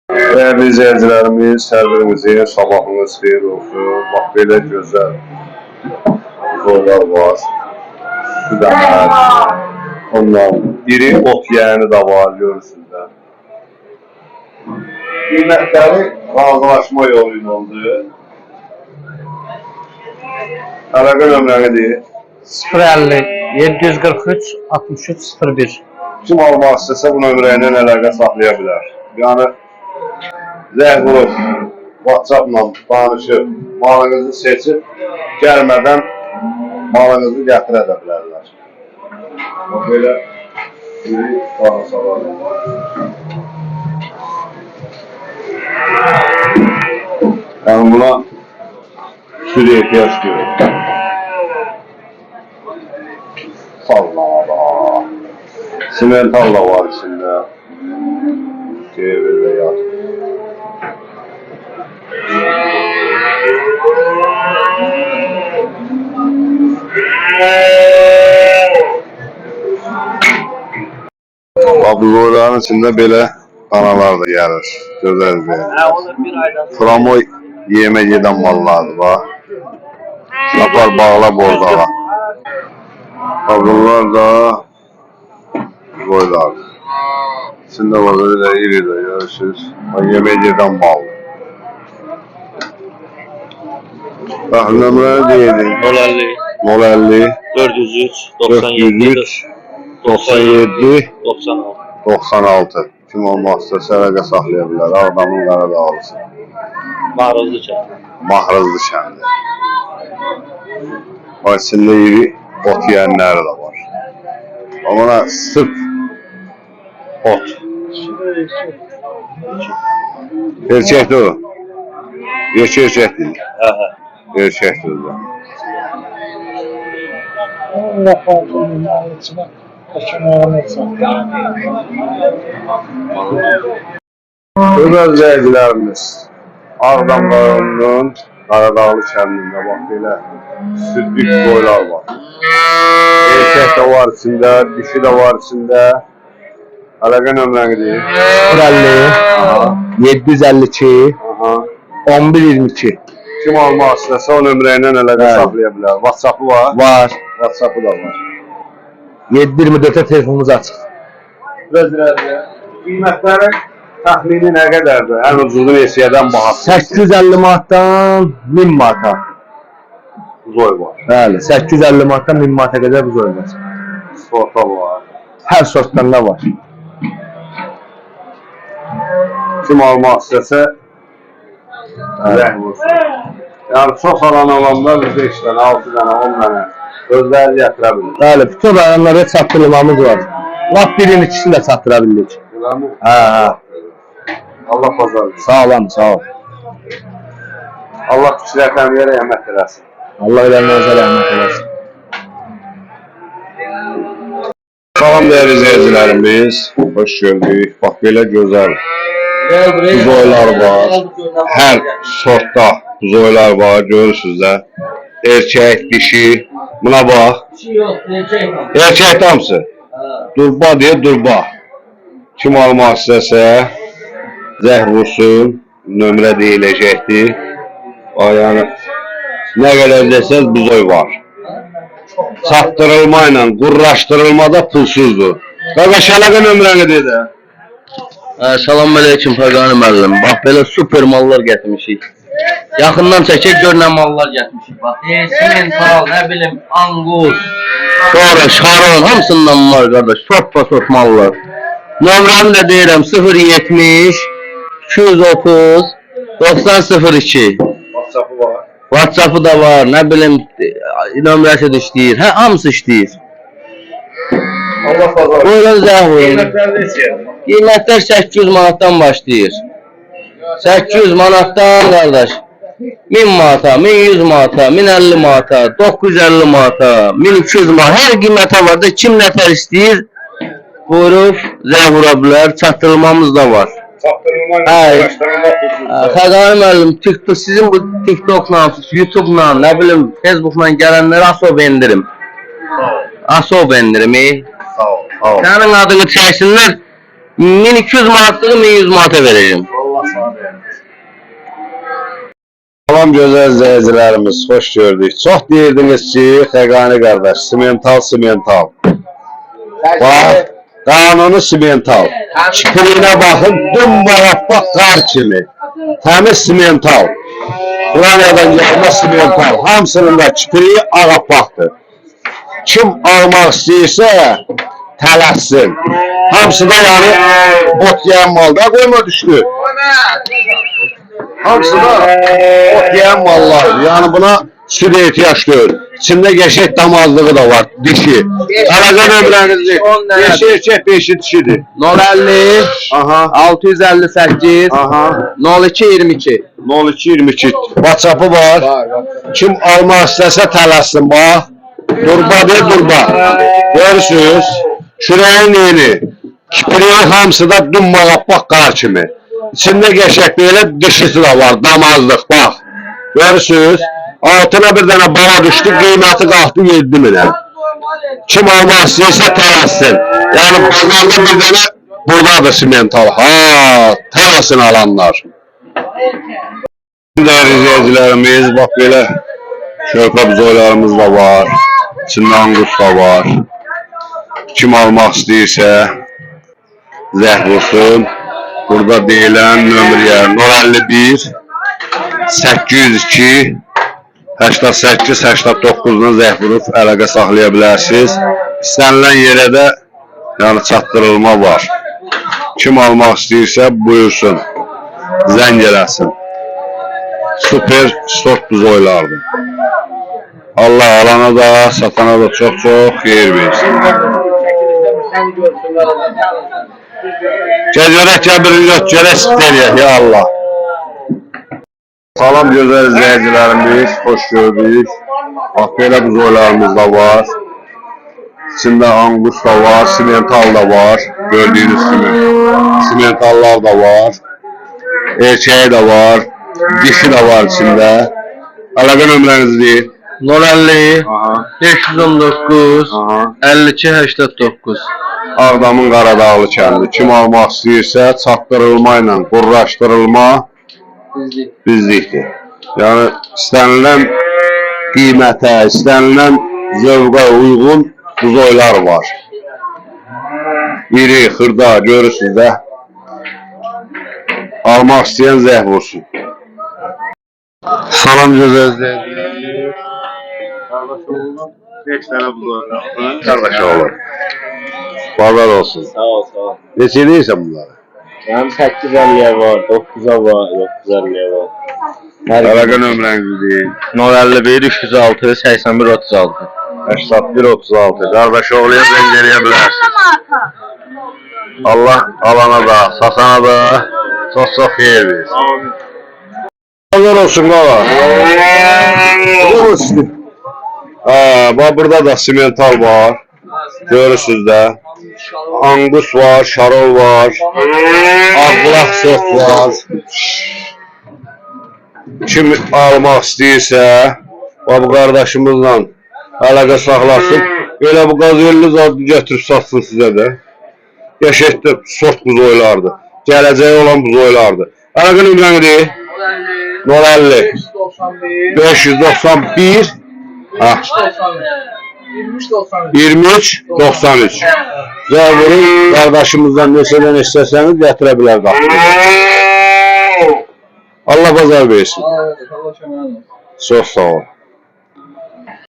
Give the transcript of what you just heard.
Değerli izleyicilerimiz, her birinizin sabahınız xeyir olsun. Bak böyle güzel zorlar var. Südəmlər, ondan iri ot yiyəni də var görürsünüzlər. Qiymətləri razılaşma yolu ilə oldu. Əlaqə nömrənidir. 050 743 63 01. Kim almaq istəsə bu nömrə ilə əlaqə saxlaya bilər. Yəni zəng vurub, WhatsApp-la danışıb, malınızı seçib, gəlmədən malınızı gətirə də bilərlər. Böyle iri sağa yani buna sürü ihtiyaç görür. Sallama. Simental da var içinde. Devir de yat. Abluların içinde böyle analar da gelir. Gözler de. Framo yeme yeden mallardır var. Sapar bağla bordağa. Ablular da boylar. İçinde var böyle iri de görürsünüz. Yeme yeden mal. Nömrəni deyirik. 050 403 97 96. 96. Kim olmaq istəsə əlaqə saxlaya bilər. Ağdamın Qaradağlısı. Mahrızlı kəndi. Mahrızlı kəndi. O içində iri ot yiyənləri də var. Ama sırf ot. Erkəkdir o. Erkəkdir. Erkəkdir o. Hörmətli izləyicilərimiz, Ağdam rayonunun Qaradağlı kəndində bax belə südlük boylar var. Erkək də var içində, dişi də var içində. Əlaqə nömrənidir. 050 752 1122. Kim almaq istəsə o nömrə ilə əlaqə saxlaya bilər. WhatsApp-ı var. Var. WhatsApp-ı da var. 724'e telefonumuz açık. Qiymətləri təxmini nə qədərdir? Ən ucuzlu versiyadan bahası. 850 manatdan 1000 manata. Zoy var. Bəli, 850 manatdan 1000 manata qədər bu zoy var. Sorta var. Hər sortdan da var. Kim almaq istəsə zəng vursun. Yəni çox alan olanda 5 dənə, 6 dənə, 10 dənə özləri gətirə bilir. Bəli, bütün rayonlara çatdırılmamız var. Lap birini ikisini də çatdıra bildik. Eləmi? Hə. Allah pazarlığı. Sağ olun, sağ ol. Allah kişilərdən yerə rəhmət eləsin. Allah eləməyəcə rəhmət eləsin. Salam değerli izleyicilerimiz, hoş gördük. Bak böyle güzel buzoylar var. Her sortta buzoylar var, görürsünüz de. Erkek, dişi, buna bak. Erkek damsı. Durba diye durba. Kim almaq istəsə zəng vursun, nömrə deyiləcəkdir. Yani ne kadar desəz buzoy var. Sattırılmayla, qurraşdırılmada pulsuzdur. Qardaş, əlaqə nömrəni dedi. Salamünaleyküm Fəqani müəllim. Bax belə super mallar gətirmişik. Yaxından çəkək gör nə mallar gətirmişik. Bax, simental, nə bilim, angus, sonra şaron, hamısından var qardaş. Çok mallar. Nömrəni də deyirəm 070 230 9002. WhatsApp-ı var. WhatsApp-ı da var, nə bilim, nömrəsi də işləyir. Hə, hamısı işləyir. Allah pazarlığı. Buyurun zəng vurun. Qiymətlər neçədir? Qiymətlər 800 manatdan başlayır. 800 manatdan qardaş. 1000 manata, 1100 manata, 1050 manata, 950 manata, 1200 manata. Hər qiymətə var da kim nətər istəyir? Buyurub zəng vura bilər. Çatdırılmamız da var. Fəqani müəllim, TikTok, sizin bu TikTokla, YouTube'la, nə bilim, Facebook'la gələnləri ASOB endirim. ASOB endirim, Sağ ol. Sənin adını çəksinlər, 1200 manatlığı 1100 manata verəcəm. Allah Salam gözəl izləyicilərimiz, xoş gördük. Çox deyirdiniz ki, Xəqani qardaş, simental. Bax, qanunu simental. Kipirinə baxın, dümbaraqbaq qar kimi. Təmiz simental. Uraniyadan gəlmə simental. Hamısının da kipiri ağappaqdır. Kim almaq istəyirsə, tələssin. Hamısı da yani ot yiyən malda qoyma düşdü. Hamısı da ot yiyən mallar. Yani buna süt ehtiyaç deyil. İçində qəşək damazlığı da var, dişi. Əlaqə nömrənizi, 5 erkək, 5 dişidir. 050 Aha, 658 aha, 0222. 0222. WhatsApp'ı var. Kim almaq istəsə tələssin, bax. Durba. Görürsünüz, şurayın yeni. Kipriyin hamısı da dummalaqbaq qar kimi. İçində qəşək belə dişisi də var, damazlıq, bax. Görürsünüz, altına bir dənə bala düşdü, qiyməti qalxdı 7 minə. Kim almaq istəyirsə tələssin. Yəni, bazarda bir dənə buradadır simental. Ha, tələsin alanlar. Dəyərli izləyicilərimiz, bax belə şörpə buzoylarımız da var. İçində angus da var. Kim almaq istəyirsə zəh vursun. Burada deyilən nömrəyə 051 802 88-89-dan zəh vurub əlaqə saxlaya bilərsiniz. İstənilən yerə də yəni çatdırılma var. Kim almaq istəyirsə buyursun. Zəng eləsin. Super sort buzoylardır. Allah alana da, satana da çox-çox xeyir versin. Gecərək birini görək istəyək, ya Allah. Salam gözəl izləyicilərimiz, xoş gördük. Bax, belə buzoylarımız da var. İçində angus da var, simental da var. Gördüyünüz kimi. Simentallar da var. Erkeği de var. Dişi de var içində. Əlaqə nömrənizi deyil. 050 519 Aha. 52 89. Ağdamın Qaradağlı kəndi. Kim almaq istəyirsə, çatdırılma ilə qurraşdırılma bizlikdir. Yəni, istənilən qiymətə, istənilən zövqə uyğun buzoylar var. İri, xırda, görürsünüz də. Almaq istəyən zəh vursun. Salam gözəl izləyicilərimiz. Qardaş oğlum, 5 dənə buzoylar. Qardaş oğlum. Bazar olsun. Sağ ol. Neçə eləyirsən bunları? Hem 850'ye var, 9'a var, 950'ye var. Əlaqə nömrənizi deyin. 051 306 81 36. 81-36. Qardaş oğluya zəng eləyə bilərsiniz. Allah alana da, satana da çox-çox xeyir versin. Bazar olsun qala. Bax burada da simental var. Görürsünüz də. Angus var, şarol var. Ağlaq sot var. Kim almaq istəyirsə, bu qardaşımızla əlaqə saxlasın. Belə bu qazelli zadı gətirib satsın sizə də. Qəşəkdə sort buzoylardır. Gələcəyi olan buzoylardır. Əlaqə nömrənidir? 050 591 23-93. Zəvurun qardaşımızdan neçədən istəsəniz gətirə bilər qapınıza. Allah bazar versin. Çox sağ ol.